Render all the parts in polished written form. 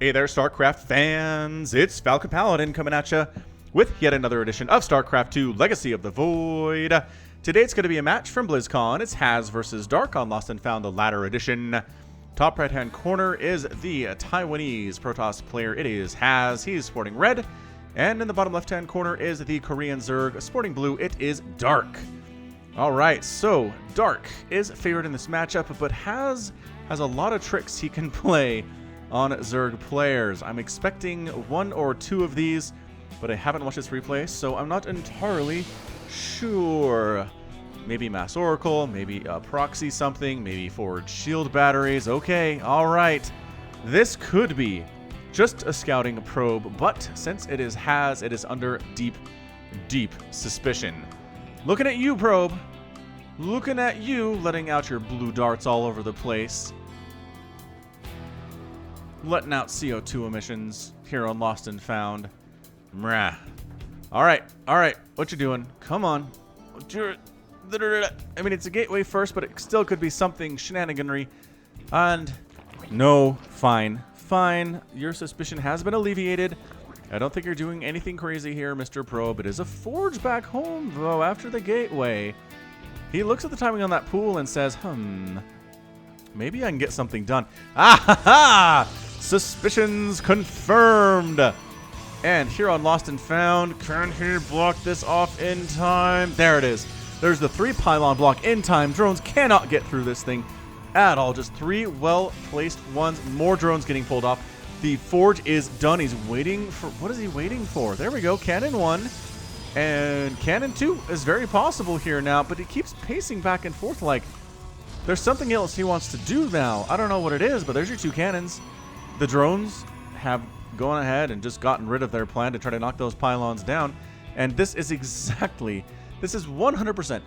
Hey there, StarCraft fans! It's Falcon Paladin coming at you with yet another edition of StarCraft 2 Legacy of the Void. Today it's going to be a match from Blizzcon. It's Haz versus Dark on Lost and Found, the latter edition. Top right-hand corner is the Taiwanese Protoss player. It is Haz. He's sporting red. And in the bottom left-hand corner is the Korean Zerg sporting blue. It is Dark. Alright, so Dark is favored in this matchup, but Haz has a lot of tricks he can play on Zerg players. I'm expecting one or two of these, but I haven't watched this replay, so I'm not entirely sure. Maybe Mass Oracle, maybe proxy something, maybe forward shield batteries. Okay, alright. This could be just a scouting probe, but since it is Haz, it is under deep, deep suspicion. Looking at you, probe. Looking at you, letting out your blue darts all over the place. Letting out CO2 emissions here on Lost and Found. Mrah. Alright, what you doing? Come on. I mean, it's a gateway first, but it still could be something shenaniganry. And no, fine. Your suspicion has been alleviated. I don't think you're doing anything crazy here, Mr. Probe. It is a forge back home, though, after the gateway. He looks at the timing on that pool and says, maybe I can get something done. Ah ha ha! Suspicions confirmed. And here on Lost and Found, can he block this off in time? There it is. There's the 3 pylon block in time. Drones cannot get through this thing at all. Just 3 well-placed ones. More drones getting pulled off. The forge is done. He's waiting for... What is he waiting for? There we go. Cannon 1. And Cannon 2 is very possible here now, but he keeps pacing back and forth like there's something else he wants to do now. I don't know what it is, but there's your 2 cannons. The drones have gone ahead and just gotten rid of their plan to try to knock those pylons down. And this is 100%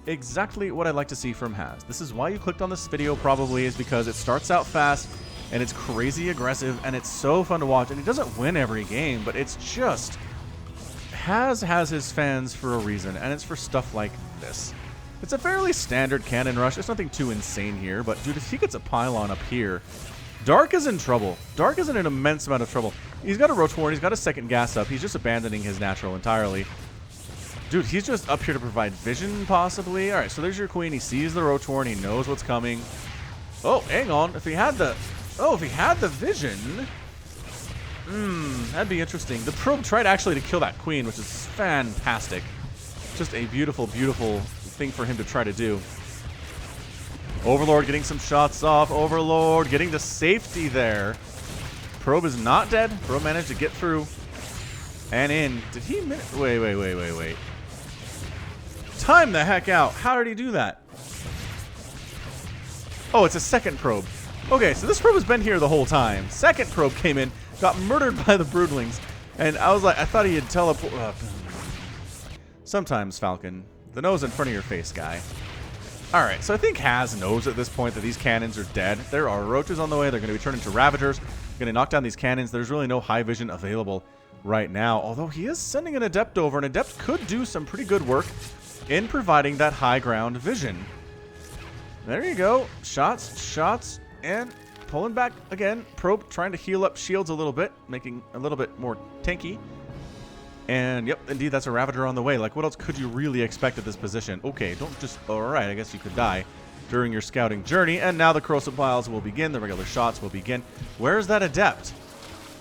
exactly what I'd like to see from Haz. This is why you clicked on this video probably, is because it starts out fast and it's crazy aggressive and it's so fun to watch. And he doesn't win every game, but it's just... Haz has his fans for a reason, and it's for stuff like this. It's a fairly standard cannon rush. There's nothing too insane here, but dude, if he gets a pylon up here, Dark is in trouble. Dark is in an immense amount of trouble. He's got a Rotorn, he's got a second gas up, he's just abandoning his natural entirely. Dude, he's just up here to provide vision, possibly. Alright, so there's your queen. He sees the Rotorn, he knows what's coming. Oh, hang on. If he had the vision... that'd be interesting. The probe tried actually to kill that queen, which is fantastic. Just a beautiful, beautiful thing for him to try to do. Overlord getting some shots off. Overlord getting the safety there. Probe is not dead. Probe managed to get through and in. Did he... Wait. Time the heck out. How did he do that? Oh, it's a second probe. Okay, so this probe has been here the whole time. Second probe came in, got murdered by the broodlings, and I was like, I thought he had teleported. Sometimes, Falcon, the nose in front of your face, guy. Alright, so I think Haz knows at this point that these cannons are dead. There are roaches on the way. They're going to be turned into Ravagers. Going to knock down these cannons. There's really no high vision available right now, although he is sending an Adept over. An Adept could do some pretty good work in providing that high ground vision. There you go. Shots, and pulling back again. Probe trying to heal up shields a little bit, making a little bit more tanky. And yep, indeed, that's a Ravager on the way. Like, what else could you really expect at this position? Okay, don't just... Alright, I guess you could die during your scouting journey. And now the corrosive piles will begin. The regular shots will begin. Where's that Adept?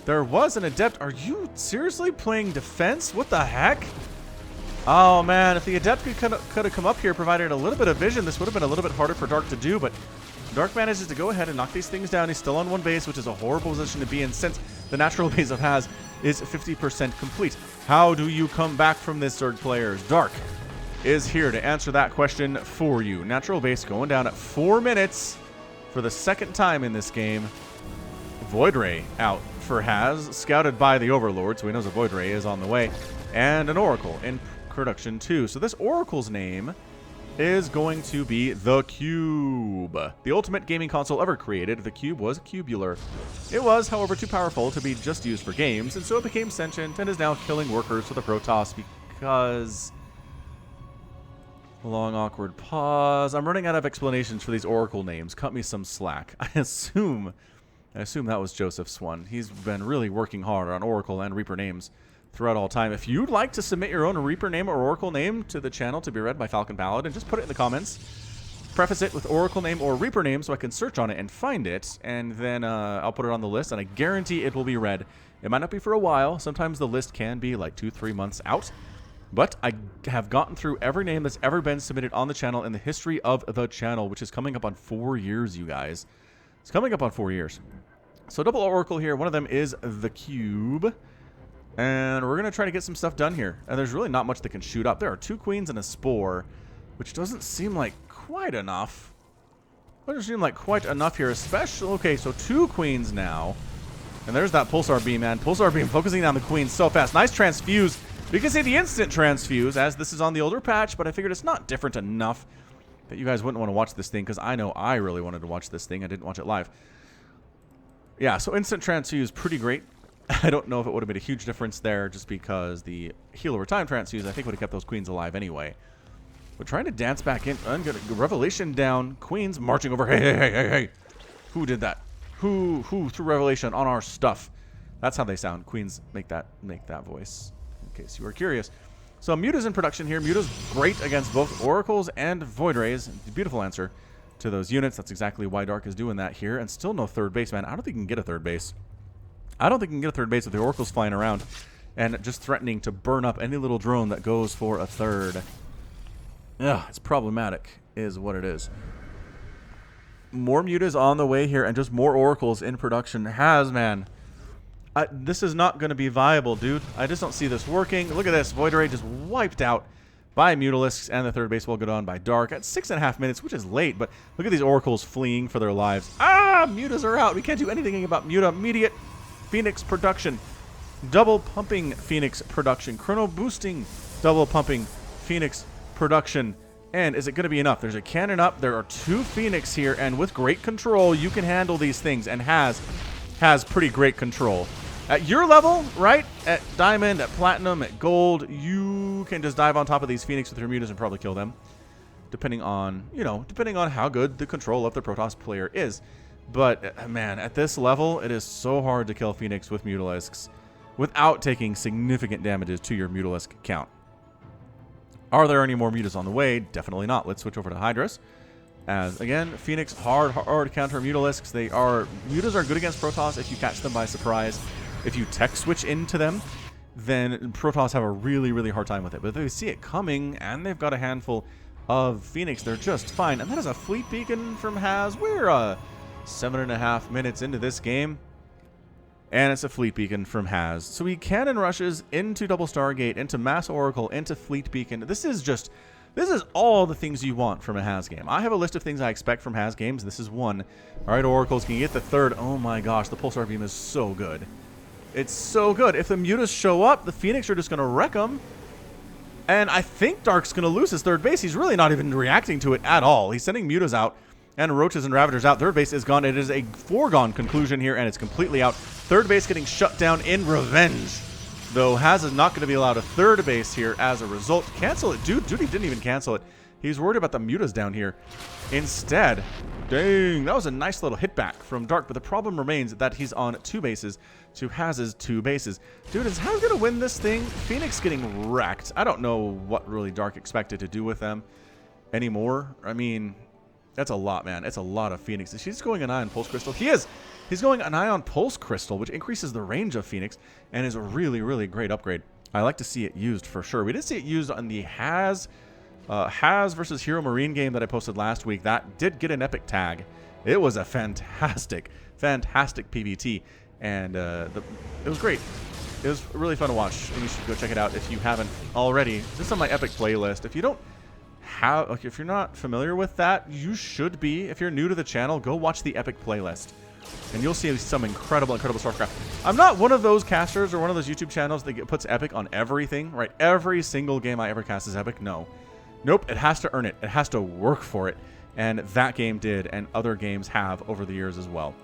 There was an Adept. Are you seriously playing defense? What the heck? Oh, man, if the Adept could have come up here, provided a little bit of vision, this would have been a little bit harder for Dark to do, but Dark manages to go ahead and knock these things down. He's still on 1 base, which is a horrible position to be in since the natural base of Haz is 50% complete. How do you come back from this, Zerg players? Dark is here to answer that question for you. Natural base going down at 4 minutes for the second time in this game. Void Ray out for Haz, scouted by the Overlord, so he knows a Void Ray is on the way. And an Oracle in production too. So this Oracle's name is going to be the Cube. The ultimate gaming console ever created, the Cube was cubular. It was, however, too powerful to be just used for games, and so it became sentient and is now killing workers for the Protoss because... Long, awkward pause. I'm running out of explanations for these Oracle names. Cut me some slack. I assume I assume that was Joseph's one. He's been really working hard on Oracle and Reaper names throughout all time. If you'd like to submit your own Reaper name or Oracle name to the channel to be read by Falcon Paladin, just put it in the comments. Preface it with Oracle name or Reaper name so I can search on it and find it, and then I'll put it on the list, and I guarantee it will be read. It might not be for a while. Sometimes the list can be like 2-3 months out, but I have gotten through every name that's ever been submitted on the channel in the history of the channel, which is coming up on 4 years, you guys. It's coming up on 4 years. So double Oracle here. One of them is the Cube. And we're going to try to get some stuff done here. And there's really not much that can shoot up. There are 2 queens and a spore, which doesn't seem like quite enough. Doesn't seem like quite enough here, especially... Okay, so 2 queens now. And there's that Pulsar Beam, man. Pulsar Beam focusing on the queens so fast. Nice transfuse. You can see the instant transfuse, as this is on the older patch, but I figured it's not different enough that you guys wouldn't want to watch this thing, because I know I really wanted to watch this thing. I didn't watch it live. Yeah, so instant transfuse, pretty great. I don't know if it would have made a huge difference there, just because the heal over time transfuse, I think, would have kept those queens alive anyway. We're trying to dance back in. I'm gonna Revelation down. Queens marching over. Hey, hey, hey, hey, hey. Who did that? Who threw Revelation on our stuff? That's how they sound. Queens make that voice, in case you were curious. So Muta's in production here. Muta's great against both Oracles and Void Rays. Beautiful answer to those units. That's exactly why Dark is doing that here. And still no third base, man. I don't think you can get a third base. I don't think you can get a third base with the Oracles flying around and just threatening to burn up any little drone that goes for a third. Yeah, it's problematic, is what it is. More Mutas on the way here and just more Oracles in production. Man. This is not going to be viable, dude. I just don't see this working. Look at this. Void Ray just wiped out by Mutalisks, and the third base will go on by Dark at 6.5 minutes, which is late, but look at these Oracles fleeing for their lives. Ah, Mutas are out. We can't do anything about Muta. Immediate Phoenix production. Double pumping Phoenix production. Chrono boosting double pumping Phoenix production. And is it going to be enough? There's a cannon up. There are 2 Phoenix here, and with great control, you can handle these things, and has pretty great control. At your level, right? At Diamond, at Platinum, at Gold, you can just dive on top of these Phoenix with your Mutas and probably kill them. Depending on, depending on how good the control of the Protoss player is. But, man, at this level, it is so hard to kill Phoenix with Mutalisks without taking significant damages to your Mutalisk count. Are there any more Mutas on the way? Definitely not. Let's switch over to Hydras. As, again, Phoenix, hard to counter Mutalisks. Mutas are good against Protoss if you catch them by surprise. If you tech switch into them, then Protoss have a really, really hard time with it. But if they see it coming, and they've got a handful of Phoenix, they're just fine. And that is a Fleet Beacon from Haz. We're 7.5 minutes into this game, and it's a Fleet Beacon from Haz. So he cannon rushes into Double Stargate, into Mass Oracle, into Fleet Beacon. This is all the things you want from a Haz game. I have a list of things I expect from Haz games. This is one. All right, Oracles, can you get the third? Oh my gosh, the Pulsar Beam is so good. It's so good. If the Mutas show up, the Phoenix are just going to wreck them. And I think Dark's going to lose his third base. He's really not even reacting to it at all. He's sending Mutas out and Roaches and Ravagers out. Third base is gone. It is a foregone conclusion here, and it's completely out. Third base getting shut down in revenge. Though Haz is not going to be allowed a third base here as a result. Cancel it. Dude, he didn't even cancel it. He's worried about the Mutas down here. Instead, dang, that was a nice little hit back from Dark, but the problem remains that he's on 2 bases to Haz's 2 bases. Dude, is Haz going to win this thing? Phoenix getting wrecked. I don't know what really Dark expected to do with them anymore. I mean, that's a lot, man. It's a lot of Phoenix. She's going an Ion Pulse Crystal. He is. He's going an Ion Pulse Crystal, which increases the range of Phoenix and is a really, really great upgrade. I like to see it used for sure. We did see it used on the Haz versus Hero Marine game that I posted last week. That did get an epic tag. It was a fantastic PvT, and it was great. It was really fun to watch, and you should go check it out if you haven't already. It's just on my epic playlist. If you don't have, if you're not familiar with that, you should be. If you're new to the channel, go watch the epic playlist, and you'll see some incredible StarCraft. I'm not one of those casters or one of those YouTube channels that puts epic on everything, right? Every single game I ever cast is epic. No. Nope, it has to earn it. It has to work for it. And that game did, and other games have over the years as well.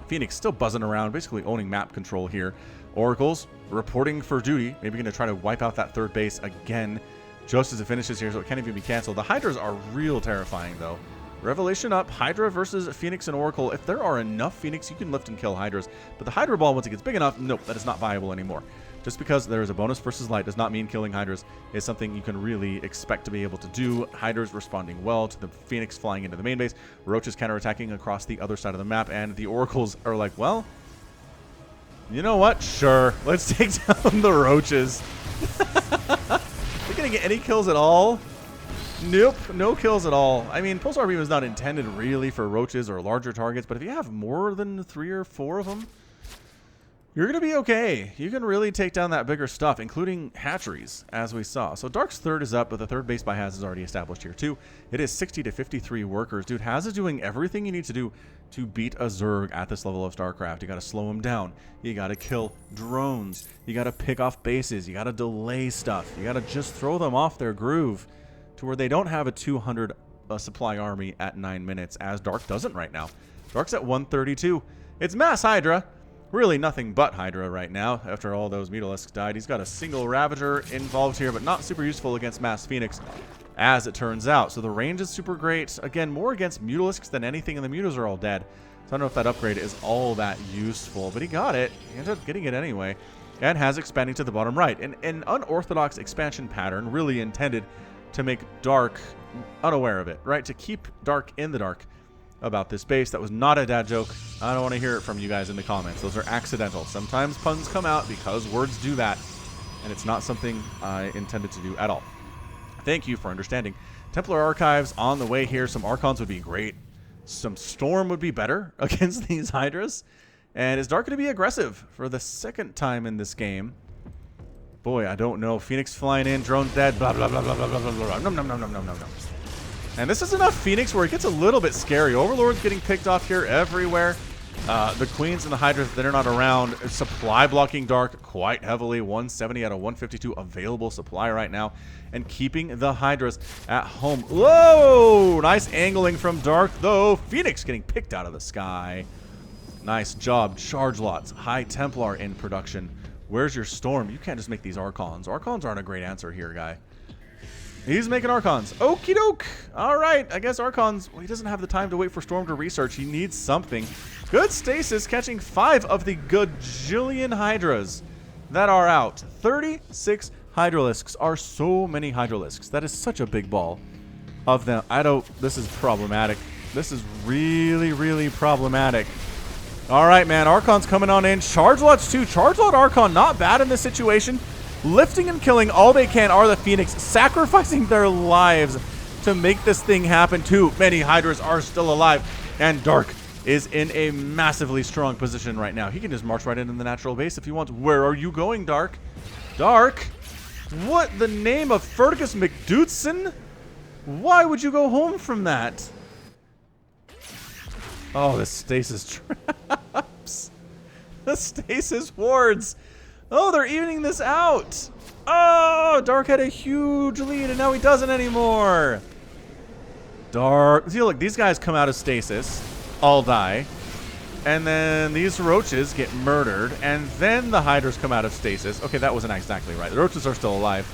Phoenix still buzzing around, basically owning map control here. Oracles reporting for duty. Maybe going to try to wipe out that third base again just as it finishes here, so it can't even be canceled. The Hydras are real terrifying, though. Revelation up. Hydra versus Phoenix and Oracle. If there are enough Phoenix, you can lift and kill Hydras. But the Hydra ball, once it gets big enough, nope, that is not viable anymore. Just because there is a bonus versus light does not mean killing Hydras is something you can really expect to be able to do. Hydras responding well to the Phoenix flying into the main base. Roaches counterattacking across the other side of the map. And the Oracles are like, well, you know what? Sure. Let's take down the Roaches. They're going to get any kills at all? Nope, no kills at all. I mean, Pulsar Beam is not intended really for roaches or larger targets, but if you have more than 3 or 4 of them, you're going to be okay. You can really take down that bigger stuff, including hatcheries, as we saw. So Dark's third is up, but the third base by Haz is already established here too. It is 60 to 53 workers. Dude, Haz is doing everything you need to do to beat a Zerg at this level of StarCraft. You got to slow him down. You got to kill drones. You got to pick off bases. You got to delay stuff. You got to just throw them off their groove to where they don't have a 200 supply army at 9 minutes, as Dark doesn't right now. Dark's at 132. It's mass Hydra. Really nothing but Hydra right now after all those Mutalisks died. He's got a single Ravager involved here, but not super useful against Mass Phoenix, as it turns out. So the range is super great. Again, more against Mutalisks than anything, and the Mutas are all dead. So I don't know if that upgrade is all that useful, but he got it. He ended up getting it anyway. And has expanding to the bottom right. An unorthodox expansion pattern really intended to make Dark unaware of it, right? To keep Dark in the dark about this base. That was not a dad joke. I don't want to hear it from you guys in the comments. Those are accidental. Sometimes puns come out because words do that, and it's not something I intended to do at all. Thank you for understanding. Templar Archives on the way here. Some Archons would be great. Some Storm would be better against these Hydras. And is Dark going to be aggressive for the second time in this game? Boy, I don't know. Phoenix flying in, drones dead, blah, blah, blah, blah, blah, blah, blah, blah. Nom, nom, nom, nom, nom, nom, nom. And this is enough Phoenix where it gets a little bit scary. Overlord's getting picked off here everywhere. The Queens and the Hydras that are not around. Supply blocking Dark quite heavily. 170 out of 152 available supply right now. And keeping the Hydras at home. Whoa! Nice angling from Dark, though. Phoenix getting picked out of the sky. Nice job. Charge lots. High Templar in production. Where's your Storm? You can't just make these Archons. Archons aren't a great answer here, guy. He's making Archons. Okie doke. All right. I guess Archons, well, he doesn't have the time to wait for Storm to research. He needs something. Good stasis, catching 5 of the gajillion Hydras that are out. 36 Hydralisks are so many Hydralisks. That is such a big ball of them. This is problematic. This is really, really problematic. All right, man. Archon's coming on in. Charge lots too. Charge lot Archon, not bad in this situation. Lifting and killing all they can are the Phoenix, sacrificing their lives to make this thing happen. Too many Hydras are still alive, and Dark is in a massively strong position right now. He can just march right into the natural base if he wants. Where are you going, Dark? Dark? What the name of Fergus McDoodson? Why would you go home from that? Oh, the stasis traps. The stasis wards. Oh, they're evening this out. Oh, Dark had a huge lead, and now he doesn't anymore. Dark. See, look, these guys come out of stasis, all die, and then these roaches get murdered, and then the Hydras come out of stasis. Okay, that wasn't exactly right. The roaches are still alive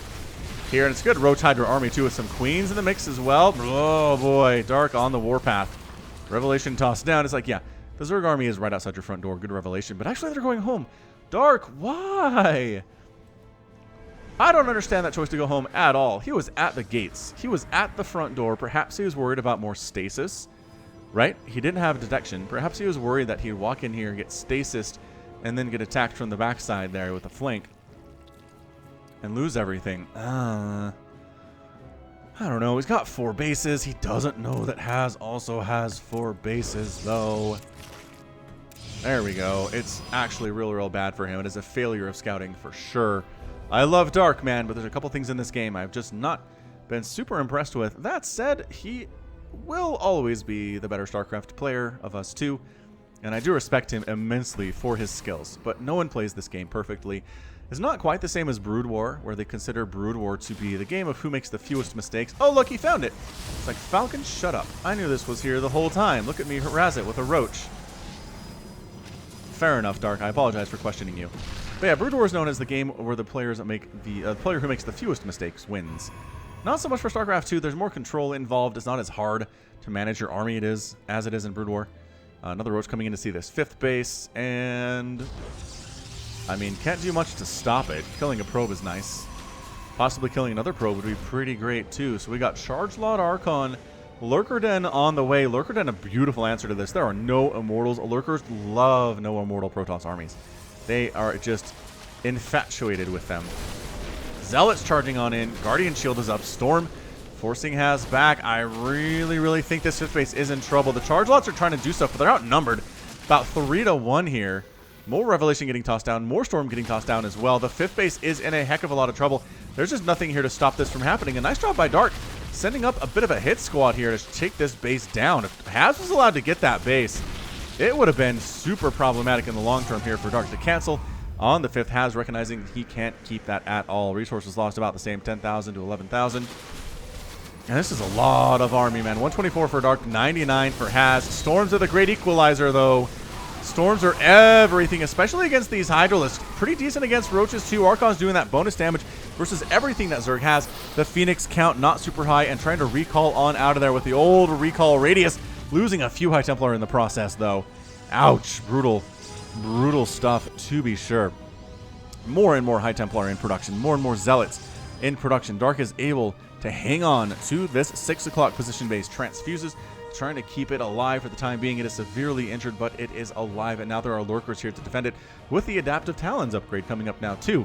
here, and it's good. Roach Hydra army, too, with some queens in the mix as well. Oh, boy. Dark on the warpath. Revelation tossed down. It's like, yeah, the Zerg army is right outside your front door. Good Revelation. But actually, they're going home. Dark, why? I don't understand that choice to go home at all. He was at the gates. He was at the front door. Perhaps he was worried about more stasis, right? He didn't have detection. Perhaps he was worried that he'd walk in here, get stasised, and then get attacked from the backside there with a flank and lose everything. I don't know. He's got 4 bases. He doesn't know that Haz also has 4 bases, though. There we go. It's actually real, real bad for him. It is a failure of scouting for sure. I love Dark, man, but there's a couple things in this game I've just not been super impressed with. That said, he will always be the better StarCraft player of us two, and I do respect him immensely for his skills, but no one plays this game perfectly. It's not quite the same as Brood War, where they consider Brood War to be the game of who makes the fewest mistakes. Oh, look, he found it. It's like, Falcon, shut up. I knew this was here the whole time. Look at me harass it with a roach. Fair enough, Dark. I apologize for questioning you. But yeah, Brood War is known as the game where the players make the player who makes the fewest mistakes wins. Not so much for StarCraft 2. There's more control involved. It's not as hard to manage your army as it is in Brood War. Another Roach coming in to see this 5th base, and I mean, can't do much to stop it. Killing a probe is nice. Possibly killing another probe would be pretty great too. So we got Charge Lot Archon, Lurker Den on the way. Lurker Den, a beautiful answer to this. There are no Immortals. Lurkers love no Immortal Protoss armies. They are just infatuated with them. Zealots charging on in. Guardian Shield is up. Storm forcing Haz back. I really think this 5th base is in trouble. The Charge Lots are trying to do stuff, but they're outnumbered. About 3-1 here. More Revelation getting tossed down. More Storm getting tossed down as well. The 5th base is in a heck of a lot of trouble. There's just nothing here to stop this from happening. A nice job by Dark, sending up a bit of a hit squad here to take this base down. If Haz was allowed to get that base, it would have been super problematic in the long term here for Dark to cancel on the 5th. Haz recognizing he can't keep that at all. Resources lost about the same, 10,000 to 11,000. And this is a lot of army, man. 124 for Dark, 99 for Haz. Storms are the great equalizer, though. Storms are everything, especially against these Hydralisks. Pretty decent against Roaches, too. Archon's doing that bonus damage versus everything that Zerg has. The Phoenix count not super high and trying to recall on out of there with the old recall radius. Losing a few High Templar in the process, though. Ouch. Brutal stuff, to be sure. More and more High Templar in production. More and more Zealots in production. Dark is able to hang on to this 6 o'clock position base. Transfuses, trying to keep it alive for the time being. It is severely injured, but it is alive, and now there are Lurkers here to defend it with the Adaptive Talons upgrade coming up now too,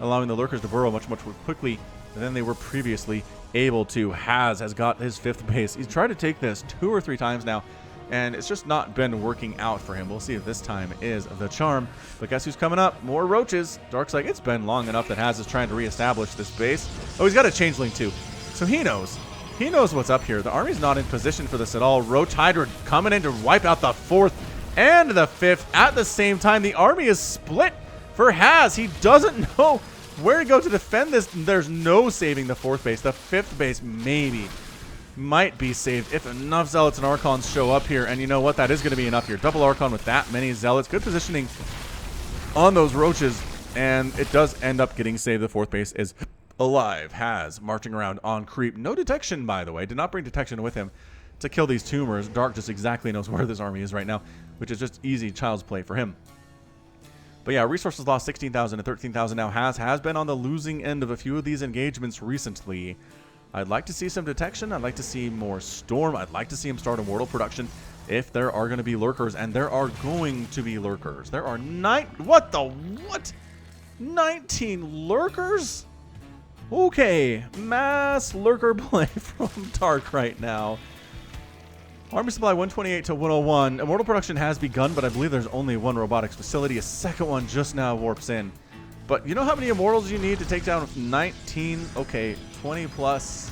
allowing the Lurkers to burrow much more quickly than they were previously able to. Haz has got his 5th base. He's tried to take this 2 or 3 times now, and it's just not been working out for him. We'll see if this time is the charm. But guess who's coming up? More Roaches. Dark's like, it's been long enough that Haz is trying to reestablish this base. Oh, he's got a Changeling too, so he knows. He knows what's up here. The army's not in position for this at all. Roach Hydra coming in to wipe out the 4th and the 5th at the same time. The army is split for Haz. He doesn't know where to go to defend this. There's no saving the 4th base. The 5th base might be saved if enough Zealots and Archons show up here. And you know what? That is going to be enough here. Double Archon with that many Zealots. Good positioning on those Roaches. And it does end up getting saved. The 4th base is alive. Haz marching around on creep. No detection, by the way. Did not bring detection with him to kill these tumors. Dark just exactly knows where this army is right now, which is just easy child's play for him. But yeah, resources lost 16,000 and 13,000 now. Haz has been on the losing end of a few of these engagements recently. I'd like to see some detection. I'd like to see more Storm. I'd like to see him start Immortal production if there are going to be Lurkers, and there are going to be Lurkers. There are 19 Lurkers? Okay, mass Lurker play from Dark right now. Army supply 128 to 101. Immortal production has begun, but I believe there's only 1 robotics facility. A second one just now warps in. But you know how many Immortals you need to take down 19? Okay, 20 plus.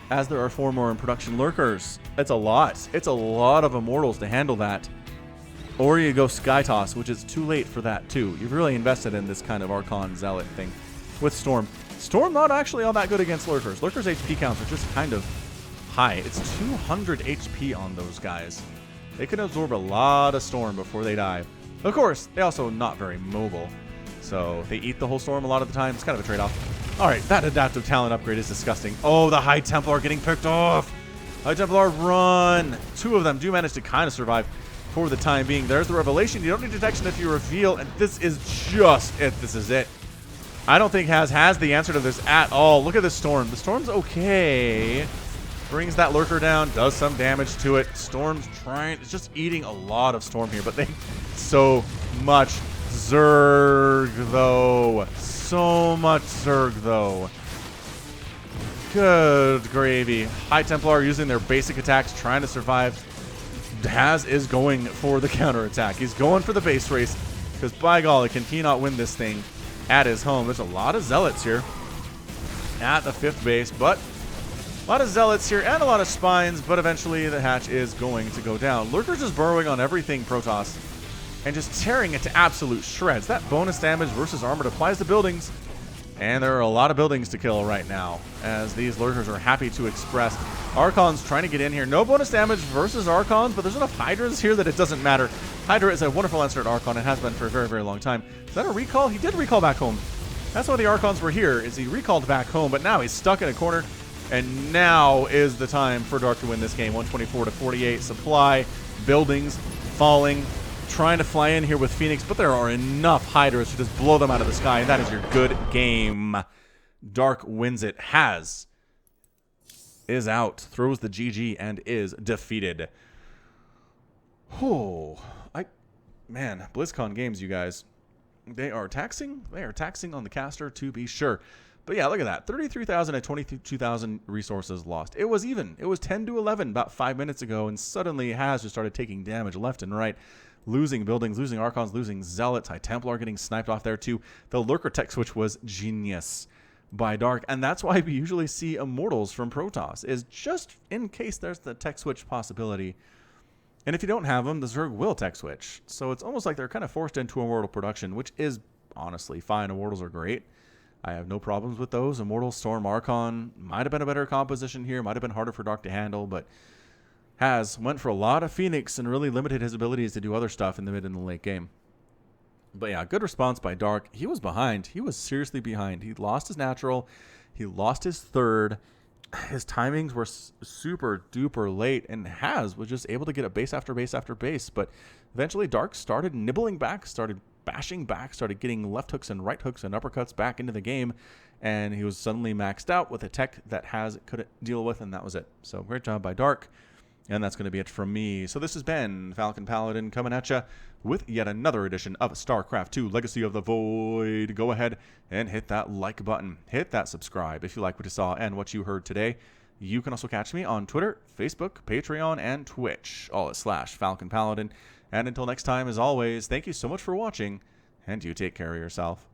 As there are 4 more in production. Lurkers. It's a lot. It's a lot of Immortals to handle that. Or you go Sky Toss, which is too late for that too. You've really invested in this kind of Archon Zealot thing with Storm. Storm not actually all that good against Lurkers. Lurkers' HP counts are just kind of high. It's 200 HP on those guys. They can absorb a lot of Storm before they die. Of course, they also not very mobile, so they eat the whole Storm a lot of the time. It's kind of a trade-off. All right, that Adaptive Talent upgrade is disgusting. Oh, the High Templar getting picked off. High Templar, run. 2 of them do manage to kind of survive for the time being. There's the Revelation. You don't need detection if you reveal, and this is just it. This is it. I don't think Haz has the answer to this at all. Look at this Storm. The Storm's okay. Brings that Lurker down, does some damage to it. Storm's trying, it's just eating a lot of Storm here, but they so much Zerg though. So much Zerg though. Good gravy. High Templar using their basic attacks, trying to survive. Haz is going for the counterattack. He's going for the base race, because by golly, can he not win this thing at his home? There's a lot of Zealots here at the 5th base, but a lot of Zealots here and a lot of Spines, but eventually the hatch is going to go down. Lurker's just burrowing on everything Protoss and just tearing it to absolute shreds. That bonus damage versus armored applies to buildings, and there are a lot of buildings to kill right now, as these Lurkers are happy to express. Archon's trying to get in here. No bonus damage versus Archons, but there's enough Hydras here that it doesn't matter. Hydra is a wonderful answer at Archon and has been for a very, very long time. Is that a recall? He did recall back home. That's why the Archons were here, is he recalled back home, but now he's stuck in a corner. And now is the time for Dark to win this game. 124 to 48. Supply, buildings, falling, trying to fly in here with Phoenix, but there are enough Hydras to just blow them out of the sky, and that is your good game. Dark wins it. Has is out, throws the GG, and is defeated. Oh, man, BlizzCon games, you guys. They are taxing. They are taxing on the caster, to be sure. But yeah, look at that. 33,000 and 22,000 resources lost. It was even. It was 10 to 11 about 5 minutes ago, and suddenly Has just started taking damage left and right. Losing buildings, losing Archons, losing Zealots. High Templar getting sniped off there too. The Lurker tech switch was genius by Dark, and that's why we usually see Immortals from Protoss, is just in case there's the tech switch possibility. And if you don't have them, the Zerg will tech switch. So it's almost like they're kind of forced into Immortal production, which is honestly fine. Immortals are great. I have no problems with those. Immortal, Storm, Archon might have been a better composition here. Might have been harder for Dark to handle, but Has went for a lot of Phoenix and really limited his abilities to do other stuff in the mid and the late game. But yeah, good response by Dark. He was behind. He was seriously behind. He lost his natural. He lost his third. His timings were super duper late, and Has was just able to get a base after base after base. But eventually Dark started nibbling back, started bashing back, started getting left hooks and right hooks and uppercuts back into the game, and he was suddenly maxed out with a tech that Has couldn't deal with, and that was it. So great job by Dark, and that's going to be it from me. So this has been Falcon Paladin coming at you with yet another edition of StarCraft 2 Legacy of the Void. Go ahead and hit that like button, hit that subscribe if you like what you saw and what you heard today. You can also catch me on Twitter, Facebook, Patreon, and Twitch, all at /Falcon Paladin. And until next time, as always, thank you so much for watching, and you take care of yourself.